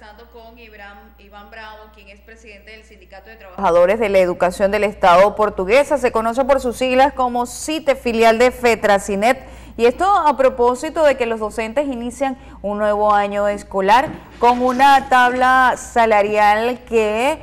conversando con Iván Bravo, quien es presidente del Sindicato de Trabajadores de la Educación del Estado Portuguesa. Se conoce por sus siglas como CITE, filial de FETRACINET. Y esto a propósito de que los docentes inician un nuevo año escolar con una tabla salarial que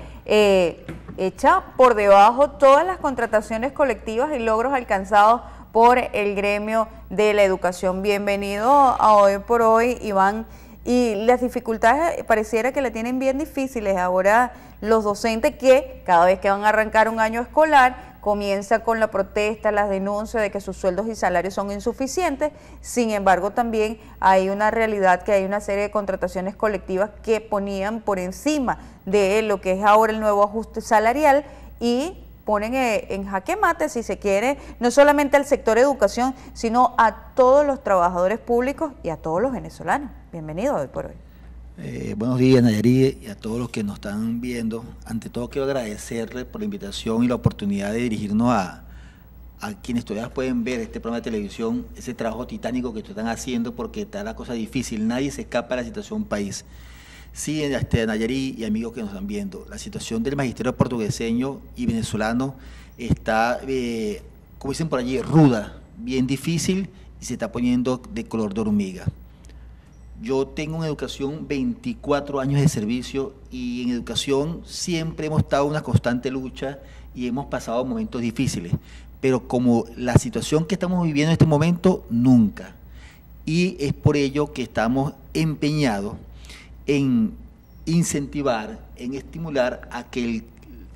echa por debajo todas las contrataciones colectivas y logros alcanzados por el gremio de la educación. Bienvenido a Hoy por Hoy, Iván. Y las dificultades pareciera que la tienen bien difíciles ahora los docentes, que cada vez que van a arrancar un año escolar comienza con la protesta, las denuncias de que sus sueldos y salarios son insuficientes. Sin embargo, también hay una realidad que hay una serie de contrataciones colectivas que ponían por encima de lo que es ahora el nuevo ajuste salarial y ponen en jaque mate, si se quiere, no solamente al sector educación, sino a todos los trabajadores públicos y a todos los venezolanos. Bienvenido Hoy por Hoy. Buenos días, Nayari, y a todos los que nos están viendo. Ante todo, quiero agradecerles por la invitación y la oportunidad de dirigirnos a quienes todavía pueden ver este programa de televisión, ese trabajo titánico que están haciendo, porque está la cosa difícil, nadie se escapa de la situación país. Sí, Nayari y amigos que nos están viendo, la situación del magisterio portugueseño y venezolano está, como dicen por allí, ruda, bien difícil, y se está poniendo de color de hormiga. Yo tengo en educación 24 años de servicio, y en educación siempre hemos estado en una constante lucha y hemos pasado momentos difíciles, pero como la situación que estamos viviendo en este momento, nunca. Y es por ello que estamos empeñados en incentivar, en estimular a que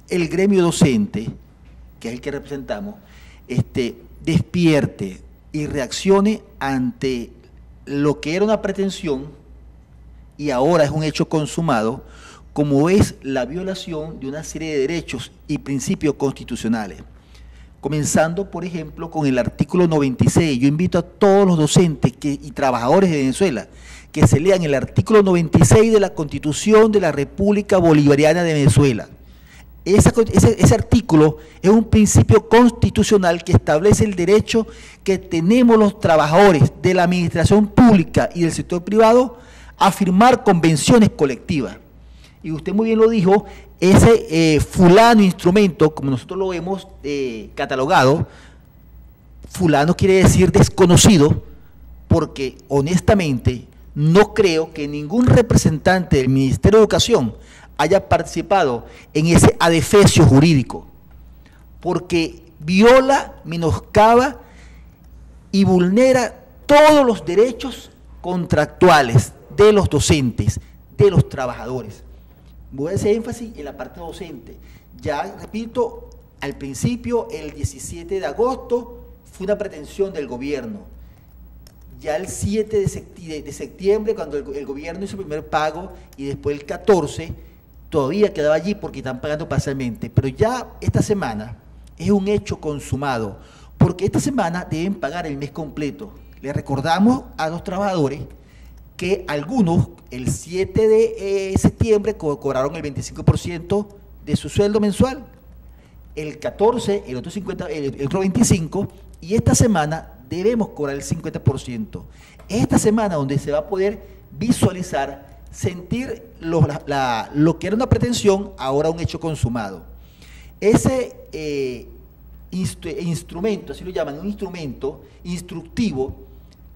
el gremio docente, que es el que representamos, despierte y reaccione ante lo que era una pretensión y ahora es un hecho consumado, como es la violación de una serie de derechos y principios constitucionales. Comenzando, por ejemplo, con el artículo 96. Yo invito a todos los docentes y trabajadores de Venezuela que se lean el artículo 96 de la Constitución de la República Bolivariana de Venezuela. Ese artículo es un principio constitucional que establece el derecho que tenemos los trabajadores de la administración pública y del sector privado a firmar convenciones colectivas. Y usted muy bien lo dijo, ese fulano instrumento, como nosotros lo hemos catalogado, fulano quiere decir desconocido, porque honestamente no creo que ningún representante del Ministerio de Educación haya participado en ese adefesio jurídico, porque viola, menoscaba y vulnera todos los derechos contractuales de los docentes, de los trabajadores. Voy a hacer énfasis en la parte docente. Ya, repito, al principio, el 17 de agosto, fue una pretensión del gobierno. Ya el 7 de septiembre, cuando el gobierno hizo el primer pago, y después el 14, todavía quedaba allí porque están pagando parcialmente. Pero ya esta semana es un hecho consumado, porque esta semana deben pagar el mes completo. Le recordamos a los trabajadores que algunos el 7 de septiembre cobraron el 25% de su sueldo mensual, el 14, el otro 50, el otro 25%, y esta semana debemos cobrar el 50%. Esta semana donde se va a poder visualizar, sentir lo que era una pretensión, ahora un hecho consumado. Ese instrumento, así lo llaman, un instrumento instructivo,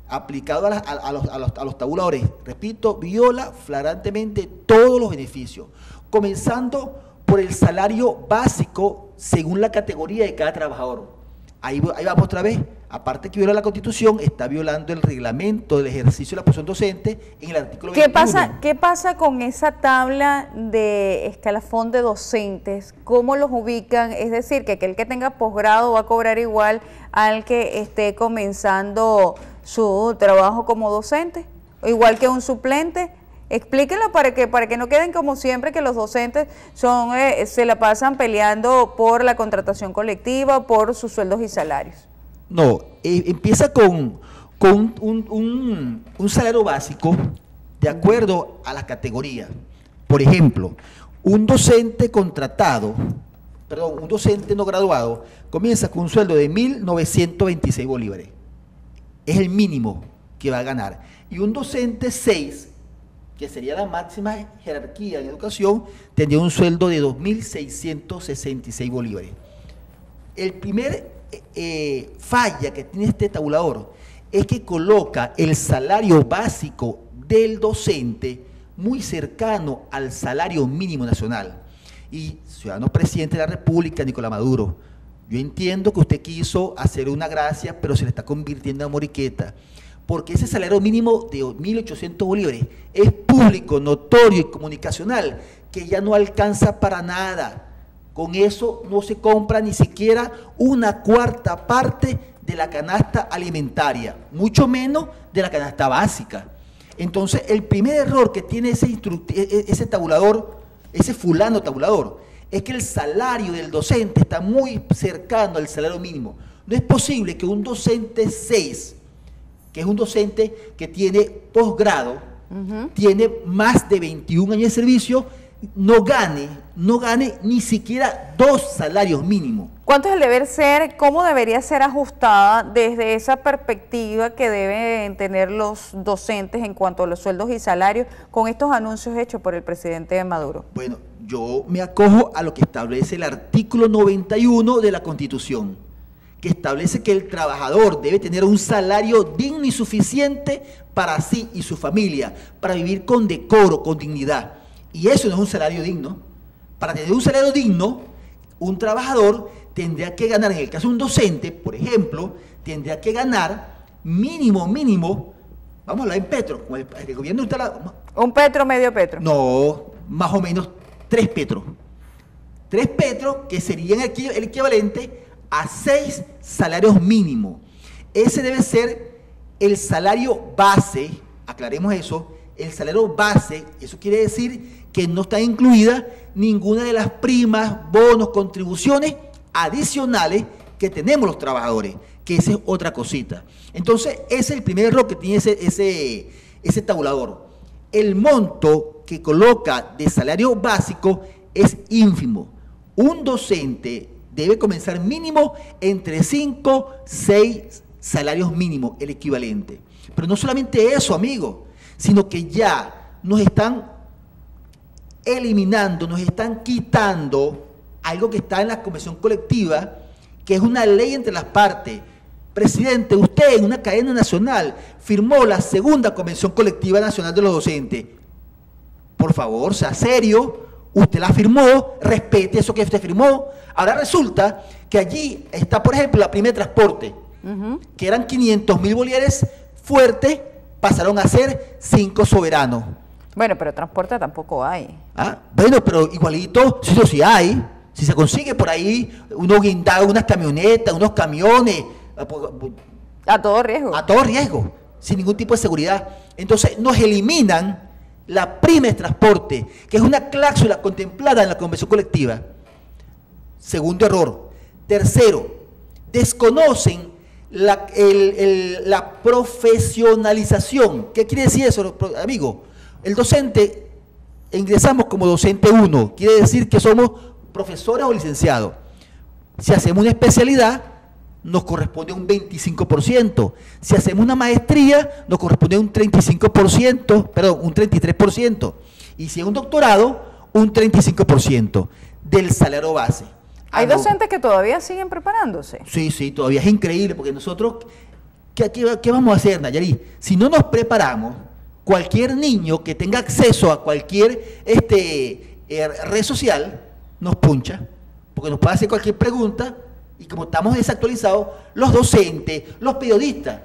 aplicado a los tabuladores, repito, viola flagrantemente todos los beneficios, comenzando por el salario básico según la categoría de cada trabajador. Ahí vamos otra vez, aparte que viola la Constitución, está violando el reglamento del ejercicio de la profesión docente en el artículo 21. ¿Qué pasa con esa tabla de escalafón de docentes? ¿Cómo los ubican? Es decir, que aquel que tenga posgrado va a cobrar igual al que esté comenzando su trabajo como docente, igual que un suplente. Explíquenlo para que no queden como siempre, que los docentes se la pasan peleando por la contratación colectiva, por sus sueldos y salarios. No, empieza con un salario básico de acuerdo a las categorías. Por ejemplo, un docente un docente no graduado comienza con un sueldo de 1.926 bolívares. Es el mínimo que va a ganar. Y un docente 6 que sería la máxima jerarquía en educación, tendría un sueldo de 2.666 bolívares. El primer falla que tiene este tabulador es que coloca el salario básico del docente muy cercano al salario mínimo nacional. Y, ciudadano presidente de la República, Nicolás Maduro, yo entiendo que usted quiso hacer una gracia, pero se le está convirtiendo en moriqueta, porque ese salario mínimo de 1.800 bolívares es público, notorio y comunicacional, que ya no alcanza para nada. Con eso no se compra ni siquiera una cuarta parte de la canasta alimentaria, mucho menos de la canasta básica. Entonces, el primer error que tiene ese tabulador, ese fulano tabulador, es que el salario del docente está muy cercano al salario mínimo. No es posible que un docente 6, que es un docente que tiene posgrado, tiene más de 21 años de servicio, no gane ni siquiera 2 salarios mínimos. ¿Cuánto es el deber ser? ¿Cómo debería ser ajustada desde esa perspectiva que deben tener los docentes en cuanto a los sueldos y salarios con estos anuncios hechos por el presidente Maduro? Bueno, yo me acojo a lo que establece el artículo 91 de la Constitución, que establece que el trabajador debe tener un salario digno y suficiente para sí y su familia, para vivir con decoro, con dignidad. Y eso no es un salario digno. Para tener un salario digno, un trabajador tendría que ganar, en el caso de un docente, por ejemplo, tendría que ganar mínimo, vamos a hablar en petro, como el gobierno está ¿Un petro, medio petro? No, más o menos 3 petros. 3 petros que serían el equivalente a 6 salarios mínimos. Ese debe ser el salario base, aclaremos eso, el salario base, eso quiere decir que no está incluida ninguna de las primas, bonos, contribuciones adicionales que tenemos los trabajadores, que esa es otra cosita. Entonces, ese es el primer error que tiene ese tabulador. El monto que coloca de salario básico es ínfimo. Un docente debe comenzar mínimo entre 5, 6 salarios mínimos, el equivalente. Pero no solamente eso, amigo, sino que ya nos están eliminando, nos están quitando algo que está en la convención colectiva, que es una ley entre las partes. Presidente, usted en una cadena nacional firmó la segunda convención colectiva nacional de los docentes. Por favor, sea serio, usted la firmó, respete eso que usted firmó. Ahora resulta que allí está, por ejemplo, la primera de transporte, que eran 500.000 bolívares fuertes, pasaron a ser 5 soberanos. Bueno, pero transporte tampoco hay. Bueno, pero igualito, sí hay. Si se consigue por ahí unos guindados, unas camionetas, unos camiones. A todo riesgo. A todo riesgo, sin ningún tipo de seguridad. Entonces nos eliminan la prima de transporte, que es una cláusula contemplada en la convención colectiva. Segundo error. Tercero, desconocen la profesionalización. ¿Qué quiere decir eso, amigo? El docente, ingresamos como docente 1, quiere decir que somos profesores o licenciados. Si hacemos una especialidad, nos corresponde un 25%. Si hacemos una maestría, nos corresponde un 35%, perdón, un 33%. Y si es un doctorado, un 35% del salario base. ¿Hay docentes que todavía siguen preparándose? Sí, todavía es increíble, porque nosotros, ¿qué vamos a hacer, Nayarit? Si no nos preparamos, cualquier niño que tenga acceso a cualquier red social nos puncha, porque nos puede hacer cualquier pregunta, y como estamos desactualizados, los docentes, los periodistas,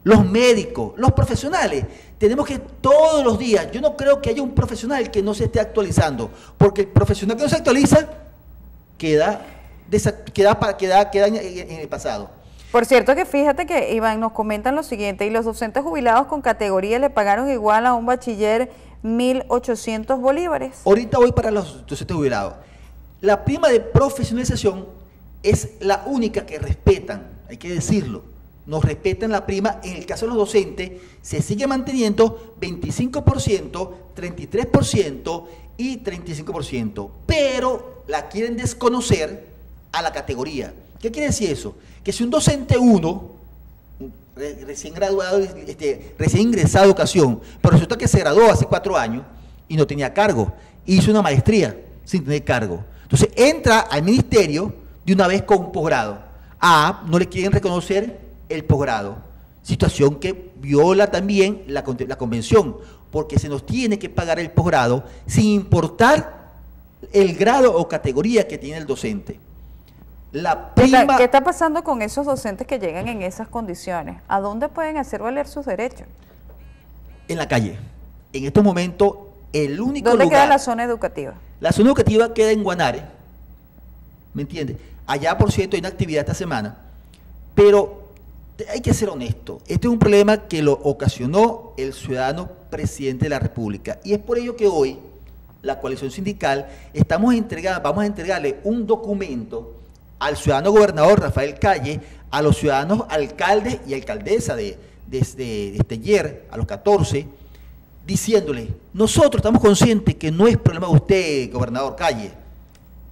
los médicos, los profesionales, tenemos que todos los días, yo no creo que haya un profesional que no se esté actualizando, porque el profesional que no se actualiza queda en el pasado. Por cierto que fíjate que, Iván, nos comentan lo siguiente, y los docentes jubilados con categoría le pagaron igual a un bachiller 1.800 bolívares. Ahorita voy para los docentes jubilados. La prima de profesionalización es la única que respetan, hay que decirlo. Nos respetan la prima, en el caso de los docentes se sigue manteniendo 25%, 33% y 35%, pero la quieren desconocer a la categoría. ¿Qué quiere decir eso? Que si un docente 1, recién graduado, recién ingresado a educación, pero resulta que se graduó hace 4 años y no tenía cargo, hizo una maestría sin tener cargo. Entonces entra al ministerio de una vez con un posgrado. No le quieren reconocer el posgrado, situación que viola también la convención, porque se nos tiene que pagar el posgrado sin importar el grado o categoría que tiene el docente. ¿Qué está pasando con esos docentes que llegan en esas condiciones? ¿A dónde pueden hacer valer sus derechos? En la calle. En estos momentos, el único lugar... ¿Dónde queda la zona educativa? La zona educativa queda en Guanare, ¿me entiendes? Allá, por cierto, hay una actividad esta semana, pero hay que ser honesto. Este es un problema que lo ocasionó el ciudadano presidente de la República, y es por ello que hoy, la coalición sindical, vamos a entregarle un documento al ciudadano gobernador Rafael Calle, a los ciudadanos alcaldes y alcaldesa de ayer, a los 14, diciéndole: nosotros estamos conscientes que no es problema de usted, gobernador Calle,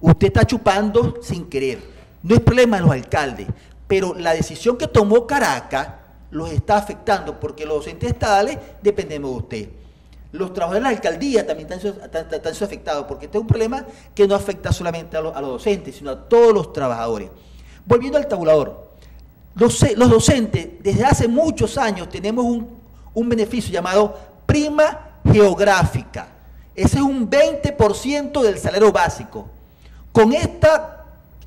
usted está chupando sin querer, no es problema de los alcaldes, pero la decisión que tomó Caracas los está afectando, porque los docentes estadales dependemos de usted. Los trabajadores de la alcaldía también están afectados, porque este es un problema que no afecta solamente a los docentes, sino a todos los trabajadores. Volviendo al tabulador, los docentes desde hace muchos años tenemos un beneficio llamado prima geográfica. Ese es un 20% del salario básico. Con este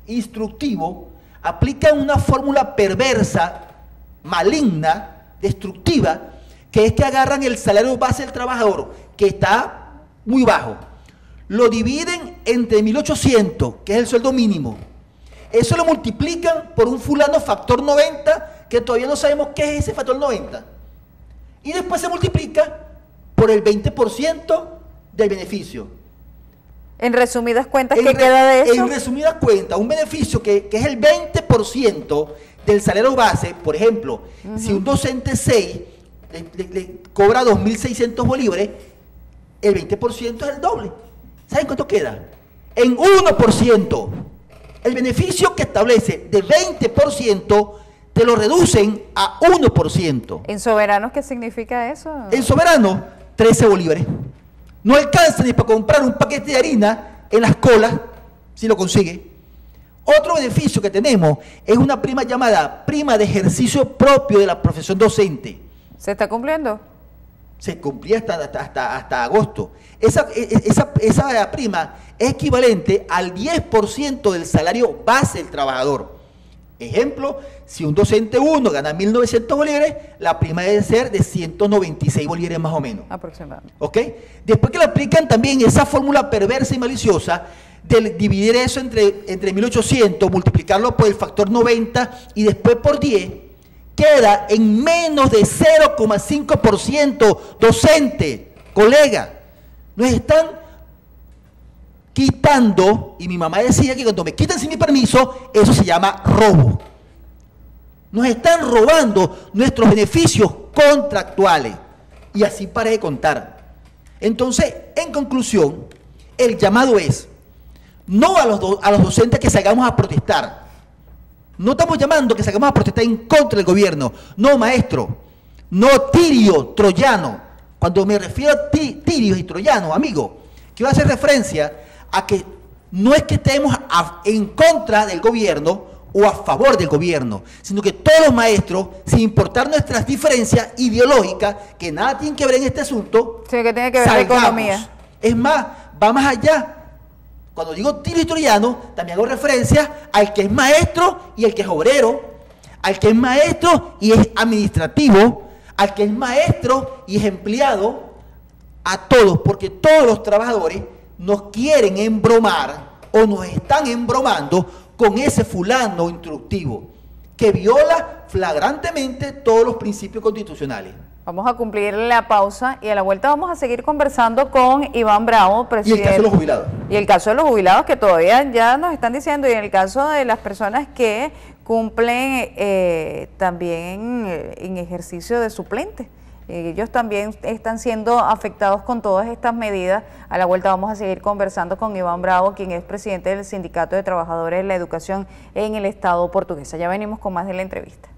instructivo aplican una fórmula perversa, maligna, destructiva, que es que agarran el salario base del trabajador, que está muy bajo, lo dividen entre 1.800, que es el sueldo mínimo. Eso lo multiplican por un fulano factor 90, que todavía no sabemos qué es ese factor 90. Y después se multiplica por el 20% del beneficio. En resumidas cuentas, ¿qué queda de eso? En resumidas cuentas, un beneficio que es el 20% del salario base. Por ejemplo, si un docente 6 le cobra 2.600 bolívares, el 20% es el doble. ¿Saben cuánto queda? En 1%. El beneficio que establece de 20% te lo reducen a 1%. ¿En soberanos qué significa eso? En soberano, 13 bolívares. No alcanza ni para comprar un paquete de harina en las colas, si lo consigue. Otro beneficio que tenemos es una prima llamada prima de ejercicio propio de la profesión docente. ¿Se está cumpliendo? Se cumplía hasta agosto. Esa prima es equivalente al 10% del salario base del trabajador. Ejemplo, si un docente 1 gana 1.900 bolívares, la prima debe ser de 196 bolívares más o menos. Aproximadamente. ¿Ok? Después que le aplican también esa fórmula perversa y maliciosa de dividir eso entre 1.800, multiplicarlo por el factor 90 y después por 10, queda en menos de 0,5% docente, colega. Nos están quitando, y mi mamá decía que cuando me quitan sin mi permiso, eso se llama robo. Nos están robando nuestros beneficios contractuales. Y así paré de contar. Entonces, en conclusión, el llamado es, no a los docentes que salgamos a protestar. No estamos llamando que salgamos a protestar en contra del gobierno. No, maestro. No tirio, troyano. Cuando me refiero a tirios y troyanos, amigo, quiero hacer referencia a que no es que estemos en contra del gobierno o a favor del gobierno, sino que todos los maestros, sin importar nuestras diferencias ideológicas, que nada tienen que ver en este asunto, sí, que tiene que ver salgamos. con economía. Es más, va más allá. Cuando digo tirio y troyano, también hago referencia al que es maestro y el que es obrero, al que es maestro y es administrativo, al que es maestro y es empleado, a todos, porque todos los trabajadores nos quieren embromar o nos están embromando con ese fulano instructivo que viola flagrantemente todos los principios constitucionales. Vamos a cumplir la pausa y a la vuelta vamos a seguir conversando con Iván Bravo, presidente. Y el caso de los jubilados. Y el caso de los jubilados que todavía ya nos están diciendo, y en el caso de las personas que cumplen también en ejercicio de suplente. Ellos también están siendo afectados con todas estas medidas. A la vuelta vamos a seguir conversando con Iván Bravo, quien es presidente del Sindicato de Trabajadores de la Educación en el Estado portugués. Ya venimos con más de la entrevista.